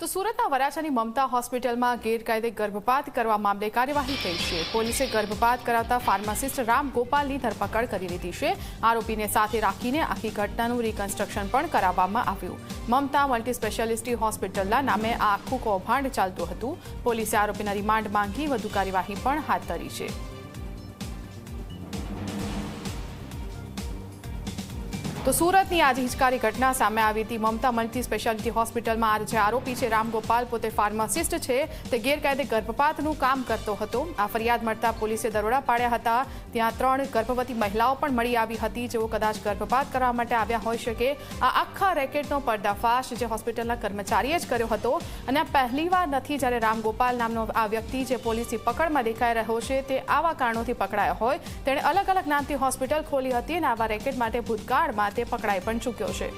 તો સુરતના વરાછાની મમતા હોસ્પિટલમાં ગેરકાયદે ગર્ભપાત કરવા મામલે કાર્યવાહી થઈ છે। પોલીસે ગર્ભપાત કરાવતા ફાર્માસિસ્ટ રામ ગોપાલની ધરપકડ કરી લીધી છે। આરોપીને સાથે રાખીને આખી ઘટનાનું રિકન્સ્ટ્રક્શન પણ કરાવવામાં આવ્યું। મમતા મલ્ટી સ્પેશિયાલિટી હોસ્પિટલના નામે આ આખું કૌભાંડ ચાલતું હતું। પોલીસે આરોપીના રિમાન્ડ માંગી વધુ કાર્યવાહી પણ હાથ ધરી છે। તો સુરતની આજે હિચકારી ઘટના સામે આવી હતી। મમતા મલ્ટી સ્પેશિયાલિટી હોસ્પિટલમાં જે આરોપી છે રામ ગોપાલ પોતે ફાર્માસિસ્ટ છે, તે ગેરકાયદે ગર્ભપાતનું કામ કરતો હતો। આ ફરિયાદ મળતા પોલીસે દરોડા પાડ્યા હતા। ત્યાં 3 ગર્ભવતી મહિલાઓ પણ મળી આવી હતી, જેઓ કદાચ ગર્ભપાત કરવા માટે આવ્યા હોઈ શકે। આ આખા રેકેટનો પર્દાફાશ જે હોસ્પિટલના કર્મચારીએ જ કર્યો હતો અને આ પહેલીવાર નથી જ્યારે રામ ગોપાલ નામનો આ વ્યક્તિ જે પોલીસની પકડમાં દેખાઈ રહ્યો છે તે આવા કારણોથી પકડાયો હોય। તેણે અલગ અલગ નામથી હોસ્પિટલ ખોલી હતી અને આવા રેકેટ માટે ભૂતકાળમાં તે પકડાઈ પણ ચૂક્યો છે।